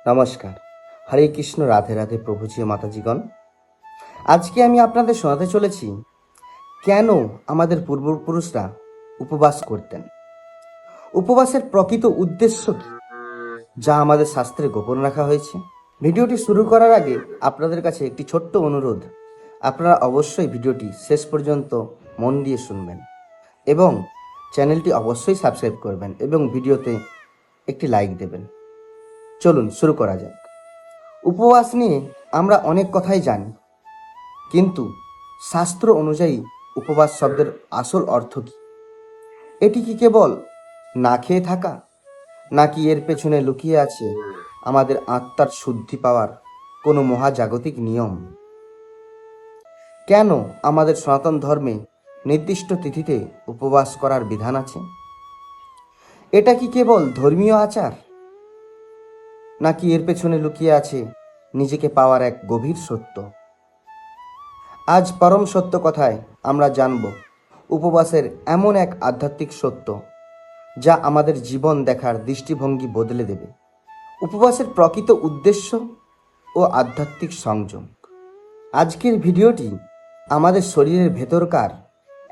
নমস্কার। হরে কৃষ্ণ, রাধে রাধে, প্রভুজি ও মাতাজিগণ। আজকে আমি আপনাদের শোনাতে চলেছি কেন আমাদের পূর্বপুরুষরা উপবাস করতেন, উপবাসের প্রকৃত উদ্দেশ্য কি, যা আমাদের শাস্ত্রে গোপন রাখা হয়েছে। ভিডিওটি শুরু করার আগে আপনাদের কাছে একটি ছোট্ট অনুরোধ, আপনারা অবশ্যই ভিডিওটি শেষ পর্যন্ত মন দিয়ে শুনবেন এবং চ্যানেলটি অবশ্যই সাবস্ক্রাইব করবেন এবং ভিডিওতে একটি লাইক দেবেন। চলুন শুরু করা যাক। উপবাস নিয়ে আমরা অনেক কথাই জানি, কিন্তু শাস্ত্র অনুযায়ী উপবাস শব্দের আসল অর্থ কী? এটি কি কেবল না খেয়ে থাকা, নাকি এর পেছনে লুকিয়ে আছে আমাদের আত্মার শুদ্ধি পাওয়ার কোনো মহাজাগতিক নিয়ম? কেন আমাদের সনাতন ধর্মে নির্দিষ্ট তিথিতে উপবাস করার বিধান আছে? এটা কি কেবল ধর্মীয় আচার, নাকি এর পেছনে লুকিয়ে আছে নিজেকে পাওয়ার এক গভীর সত্য? আজ পরম সত্য কথায় আমরা জানব উপবাসের এমন এক আধ্যাত্মিক সত্য যা আমাদের জীবন দেখার দৃষ্টিভঙ্গি বদলে দেবে। উপবাসের প্রকৃত উদ্দেশ্য ও আধ্যাত্মিক সংযম। আজকের ভিডিওটি আমাদের শরীরের ভেতরকার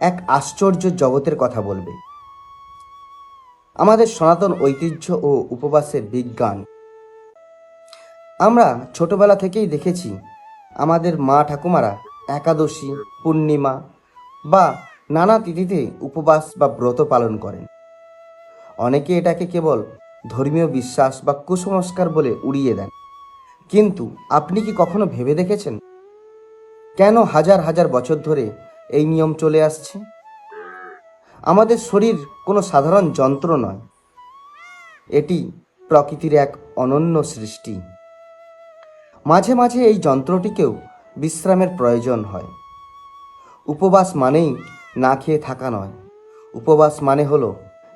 এক আশ্চর্য জগতের কথা বলবে, আমাদের সনাতন ঐতিহ্য ও উপবাসের বিজ্ঞান। আমরা ছোটবেলা থেকেই দেখেছি আমাদের মা ঠাকুমারা একাদশী, পূর্ণিমা বা নানা তিথিতে উপবাস বা ব্রত পালন করেন। অনেকে এটাকে কেবল ধর্মীয় বিশ্বাস বা কুসংস্কার বলে উড়িয়ে দেন, কিন্তু আপনি কি কখনো ভেবে দেখেছেন কেন হাজার হাজার বছর ধরে এই নিয়ম চলে আসছে? আমাদের শরীর কোনো সাধারণ যন্ত্র নয়, এটি প্রকৃতির এক অনন্য সৃষ্টি। মাঝে মাঝে এই যন্ত্রটিকেও বিশ্রামের প্রয়োজন হয়। উপবাস মানেই না খেয়ে থাকা নয়, উপবাস মানে হলো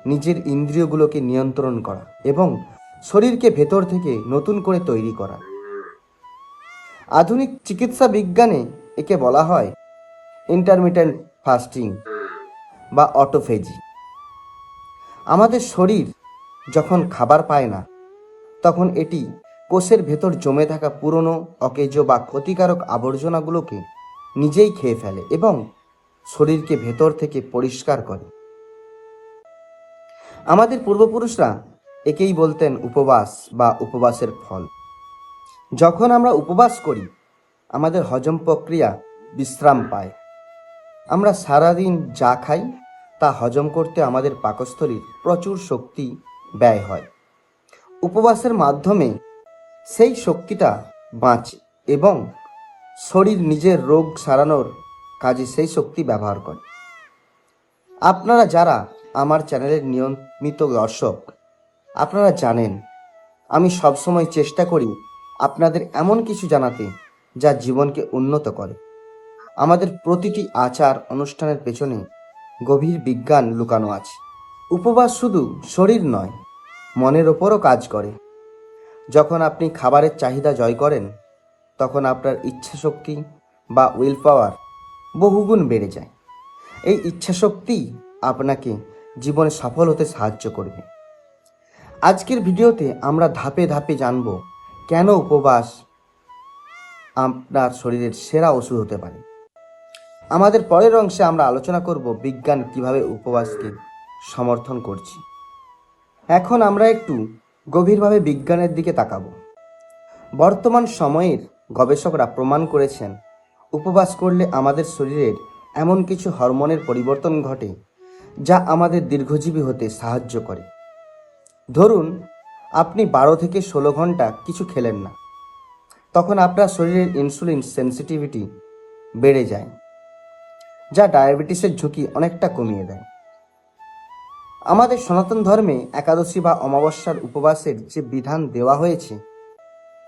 নিজের ইন্দ্রিয়গুলোকে নিয়ন্ত্রণ করা এবং শরীরকে ভেতর থেকে নতুন করে তৈরি করা। আধুনিক চিকিৎসা বিজ্ঞানে একে বলা হয় ইন্টারমিটেন্ট ফাস্টিং বা অটোফেজি। আমাদের শরীর যখন খাবার পায় না, তখন এটি কোষের ভেতর জমে থাকা পুরনো, অকেজ বা ক্ষতিকারক আবর্জনাগুলোকে নিজেই খেয়ে ফেলে এবং শরীরকে ভেতর থেকে পরিষ্কার করে। আমাদের পূর্বপুরুষরা একেই বলতেন উপবাস বা উপবাসের ফল। যখন আমরা উপবাস করি, আমাদের হজম প্রক্রিয়া বিশ্রাম পায়। আমরা সারাদিন যা খাই তা হজম করতে আমাদের পাকস্থলীর প্রচুর শক্তি ব্যয় হয়। উপবাসের মাধ্যমে সেই শক্তিটা বাঁচে এবং শরীর নিজের রোগ সারানোর কাজে সেই শক্তি ব্যবহার করে। আপনারা যারা আমার চ্যানেলের নিয়মিত দর্শক, আপনারা জানেন আমি সবসময় চেষ্টা করি আপনাদের এমন কিছু জানাতে যা জীবনকে উন্নত করে। আমাদের প্রতিটি আচার অনুষ্ঠানের পেছনে গভীর বিজ্ঞান লুকানো আছে। উপবাস শুধু শরীর নয়, মনের ওপরও কাজ করে। যখন আপনি খাবারের চাহিদা জয় করেন, তখন আপনার ইচ্ছাশক্তি বা উইল পাওয়ার বহুগুণ বেড়ে যায়। এই ইচ্ছাশক্তি আপনাকে জীবনে সফল হতে সাহায্য করবে। আজকের ভিডিওতে আমরা ধাপে ধাপে জানব কেন উপবাস আপনার শরীরের সেরা ওষুধ হতে পারে। আমাদের পরের অংশে আমরা আলোচনা করব বিজ্ঞান কিভাবে উপবাসকে সমর্থন করছে। এখন আমরা একটু গভীরভাবে বিজ্ঞানের দিকে তাকাবো। বর্তমান সময়ের গবেষকরা প্রমাণ করেছেন উপবাস করলে আমাদের শরীরের এমন কিছু হরমোনের পরিবর্তন ঘটে যা আমাদের দীর্ঘজীবী হতে সাহায্য করে। ধরুন আপনি 12 থেকে 16 ঘন্টা কিছু খেলেন না, তখন আপনার শরীরের ইনসুলিন সেন্সিটিভিটি বেড়ে যায়, যা ডায়াবেটিসের ঝুঁকি অনেকটা কমিয়ে দেয়। আমাদের সনাতন ধর্মে একাদশী বা অমাবস্যার উপবাসের যে বিধান দেওয়া হয়েছে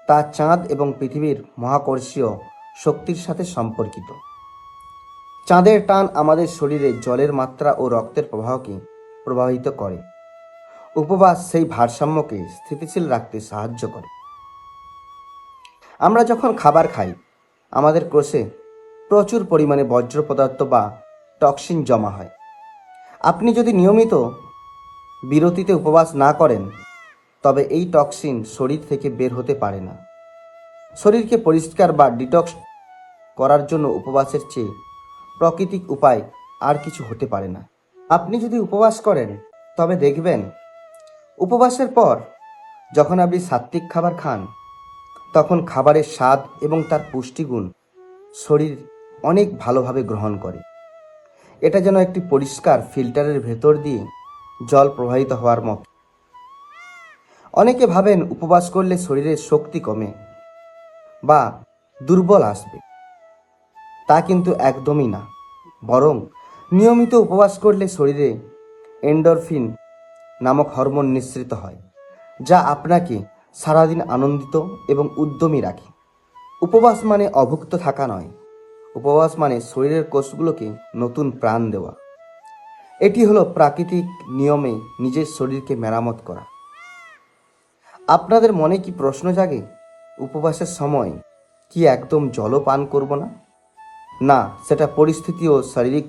তা চাঁদ এবং পৃথিবীর মহাকর্ষীয় শক্তির সাথে সম্পর্কিত। চাঁদের টান আমাদের শরীরে জলের মাত্রা ও রক্তের প্রবাহকে প্রভাবিত করে। উপবাস সেই ভারসাম্যকে স্থিতিশীল রাখতে সাহায্য করে। আমরা যখন খাবার খাই, আমাদের কোষে প্রচুর পরিমাণে বর্জ্য পদার্থ বা টক্সিন জমা হয়। আপনি যদি নিয়মিত বিরতিতে উপবাস না করেন, তবে এই টক্সিন শরীর থেকে বের হতে পারে না। শরীরকে পরিষ্কার বা ডিটক্স করার জন্য উপবাসের চেয়ে প্রাকৃতিক উপায় আর কিছু হতে পারে না। আপনি যদি উপবাস করেন তবে দেখবেন উপবাসের পর যখন আপনি সাত্ত্বিক খাবার খান তখন খাবারের স্বাদ এবং তার পুষ্টিগুণ শরীর অনেক ভালোভাবে গ্রহণ করে। এটা যেন একটি পরিষ্কার ফিল্টারের ভেতর দিয়ে জল প্রবাহিত হওয়ার মতো। অনেকে ভাবেন উপবাস করলে শরীরের শক্তি কমে বা দুর্বল আসবে, তা কিন্তু একদমই না। বরং নিয়মিত উপবাস করলে শরীরে এন্ডরফিন নামক হরমোন নিঃসৃত হয়, যা আপনাকে সারাদিন আনন্দিত এবং উদ্যমী রাখে। উপবাস মানে অভুক্ত থাকা নয়, উপবাস মানে শরীরের কোষগুলোকে নতুন প্রাণ দেওয়া। এটি হলো প্রাকৃতিক নিয়মে নিজের শরীরকে মেরামত করা। আপনাদের মনে কি প্রশ্ন জাগে, উপবাসের সময় কি একদম জলও পান করব না? না, সেটা পরিস্থিতি ও শারীরিক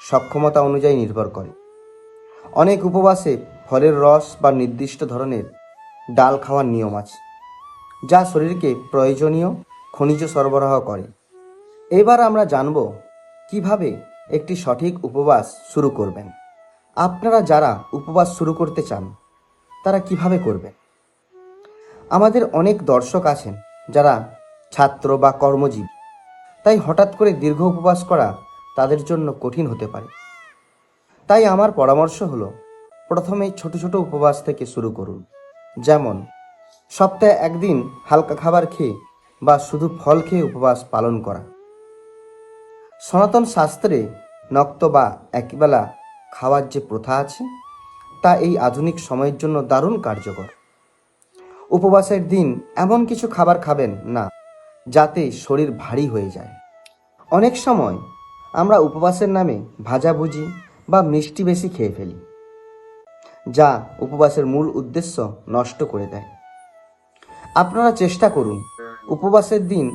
সক্ষমতা অনুযায়ী নির্ভর করে। অনেক উপবাসে ফলের রস বা নির্দিষ্ট ধরনের ডাল খাওয়ার নিয়ম আছে, যা শরীরকে প্রয়োজনীয় খনিজ সরবরাহ করে। এবার আমরা জানব কিভাবে একটি সঠিক উপবাস শুরু করবেন। আপনারা যারা উপবাস শুরু করতে চান তারা কিভাবে করবেন? আমাদের অনেক দর্শক আছেন যারা ছাত্র বা কর্মজীবী, তাই হঠাৎ করে দীর্ঘ উপবাস করা তাদের জন্য কঠিন হতে পারে। তাই আমার পরামর্শ হলো, প্রথমেই ছোট ছোট উপবাস থেকে শুরু করুন। যেমন সপ্তাহে একদিন হালকা খাবার খেয়ে বা শুধু ফল খেয়ে উপবাস পালন করা। সনাতন শাস্ত্রে নক্ত বা একবেলা খাওয়ার যে প্রথা আছে তা এই আধুনিক সময়ের জন্য দারুণ কার্যকর। উপবাসের দিন এমন কিছু খাবার খাবেন না যাতে শরীর ভারী হয়ে যায়। অনেক সময় আমরা উপবাসের নামে ভাজাভুজি বা মিষ্টি বেশি খেয়ে ফেলি, যা উপবাসের মূল উদ্দেশ্য নষ্ট করে দেয়। আপনারা চেষ্টা করুন উপবাসের দিন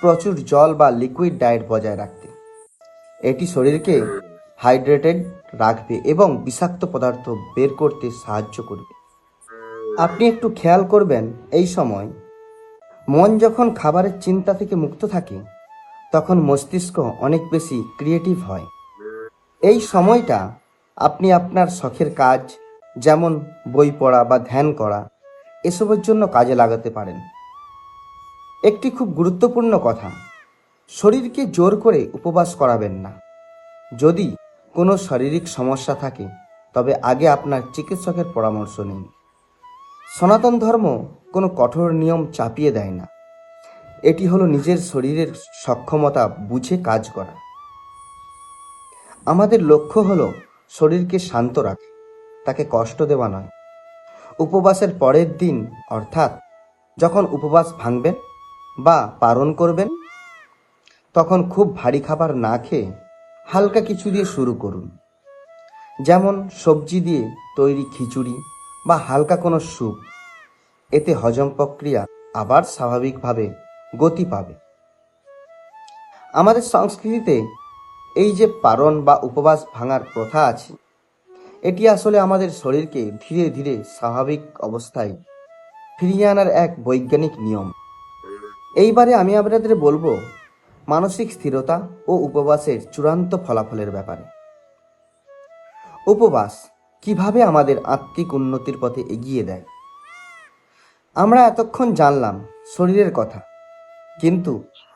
প্রচুর জল বা লিকুইড ডায়েট বজায় রাখতে। এটি শরীরকে হাইড্রেটেড রাখবে এবং বিষাক্ত পদার্থ বের করতে সাহায্য করবে। আপনি একটু খেয়াল করবেন, এই সময় মন যখন খাবারের চিন্তা থেকে মুক্ত থাকে তখন মস্তিষ্ক অনেক বেশি ক্রিয়েটিভ হয়। এই সময়টা আপনি আপনার শখের কাজ যেমন বই পড়া বা ধ্যান করা এসবের জন্য কাজে লাগাতে পারেন। একটি খুব গুরুত্বপূর্ণ কথা, শরীরকে জোর করে উপবাস করাবেন না। যদি কোনো শারীরিক সমস্যা থাকে তবে আগে আপনার চিকিৎসকের পরামর্শ নিন। সনাতন ধর্ম কোনো কঠোর নিয়ম চাপিয়ে দেয় না, এটি হলো নিজের শরীরের সক্ষমতা বুঝে কাজ করা। আমাদের লক্ষ্য হলো শরীরকে শান্ত রাখা, তাকে কষ্ট দেওয়া নয়। উপবাসের পরের দিন অর্থাৎ যখন উপবাস ভাঙবেন বা পালন করবেন তখন খুব ভারী খাবার না খেয়ে হালকা কিছু দিয়ে শুরু করুন। যেমন সবজি দিয়ে তৈরি খিচুড়ি বা হালকা কোনো স্যুপ। এতে হজম প্রক্রিয়া আবার স্বাভাবিকভাবে গতি পাবে। আমাদের সংস্কৃতিতে এই যে পারণ বা উপবাস ভাঙার প্রথা আছে, এটি আসলে আমাদের শরীরকে ধীরে ধীরে স্বাভাবিক অবস্থায় ফিরিয়ে আনার এক বৈজ্ঞানিক নিয়ম। এইবারে আমি আপনাদের বলবো মানসিক স্থিরতা ও উপবাসের চূড়ান্ত ফলাফলের ব্যাপারে। উপবাস কিভাবে আমাদের আত্মিক উন্নতির পথে এগিয়ে দেয়। আমরা এতক্ষণ জানলাম শরীরের কথা, কিন্তু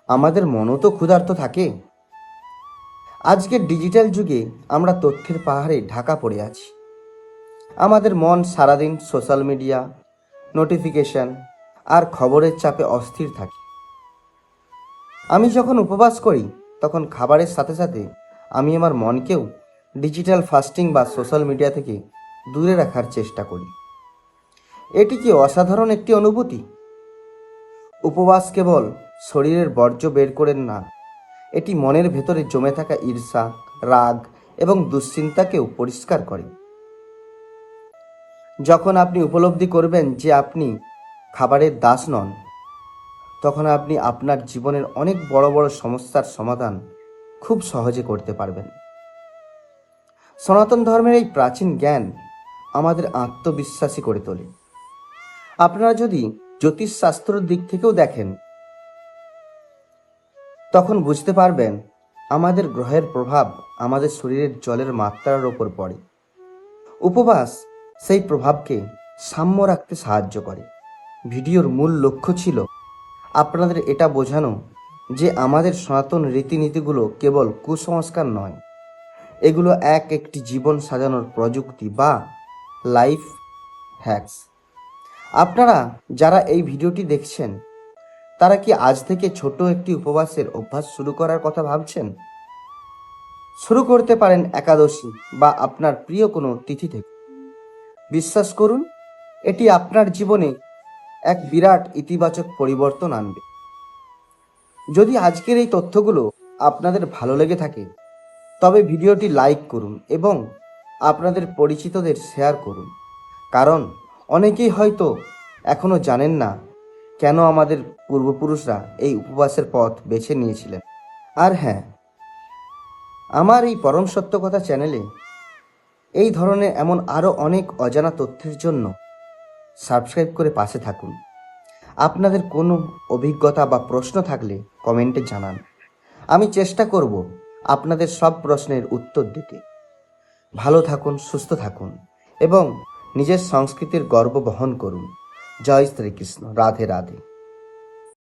আমাদের মনও তো ক্ষুধার্ত থাকে। আজকের ডিজিটাল যুগে আমরা তথ্যের পাহাড়ে ঢাকা পড়ে আছি। আমাদের মন সারাদিন সোশ্যাল মিডিয়া, নোটিফিকেশন আর খবরের চাপে অস্থির থাকে। আমি যখন উপবাস করি তখন খাবারের সাথে সাথে আমি আমার মনকেও ডিজিটাল ফাস্টিং বা সোশ্যাল মিডিয়া থেকে দূরে রাখার চেষ্টা করি। এটি কি অসাধারণ একটি অনুভূতি! উপবাস কেবল শরীরের বর্জ্য বের করেন না, এটি মনের ভেতরে জমে থাকা ঈর্ষা, রাগ এবং দুশ্চিন্তাকেও পরিষ্কার করে। যখন আপনি উপলব্ধি করবেন যে আপনি খাবারের দাস নন, তখন আপনি আপনার জীবনের অনেক বড় বড় সমস্যার সমাধান খুব সহজে করতে পারবেন। সনাতন ধর্মের এই প্রাচীন জ্ঞান আমাদের আত্মবিশ্বাসী করে তোলে। আপনারা যদি জ্যোতিষশাস্ত্রের দিক থেকেও দেখেন, তখন বুঝতে পারবেন আমাদের গ্রহের প্রভাব আমাদের শরীরের জলের মাত্রার ওপর পড়ে। উপবাস সেই প্রভাবকে সাম্য রাখতে সাহায্য করে। ভিডিওর মূল লক্ষ্য ছিল আপনাদের এটা বোঝানো যে আমাদের সনাতন রীতিনীতিগুলো কেবল কুসংস্কার নয়, এগুলো একটি জীবন সাজানোর প্রযুক্তি বা লাইফ হ্যাকস। আপনারা যারা এই ভিডিওটি দেখছেন, তারা কি আজ থেকে ছোট একটি উপবাসের অভ্যাস শুরু করার কথা ভাবছেন? শুরু করতে পারেন একাদশী বা আপনার প্রিয় কোনো তিথি থেকে। বিশ্বাস করুন, এটি আপনার জীবনে এক বিরাট ইতিবাচক পরিবর্তন আনবে। যদি আজকের এই তথ্যগুলো আপনাদের ভালো লেগে থাকে, তবে ভিডিওটি লাইক করুন এবং আপনাদের পরিচিতদের শেয়ার করুন। কারণ অনেকেই হয়তো এখনো জানেন না কেন আমাদের পূর্বপুরুষরা এই উপবাসের পথ বেছে নিয়েছিলেন। আর হ্যাঁ, আমার এই পরম সত্য কথা চ্যানেলে এই ধরনের এমন আরও অনেক অজানা তথ্যের জন্য সাবস্ক্রাইব করে পাশে থাকুন। আপনাদের কোনো অভিজ্ঞতা বা প্রশ্ন থাকলে কমেন্টে জানান। আমি চেষ্টা করব আপনাদের সব প্রশ্নের উত্তর দিতে। ভালো থাকুন, সুস্থ থাকুন এবং নিজের সংস্কৃতির গর্ব বহন করুন। জয় শ্রীকৃষ্ণ। রাধে রাধে।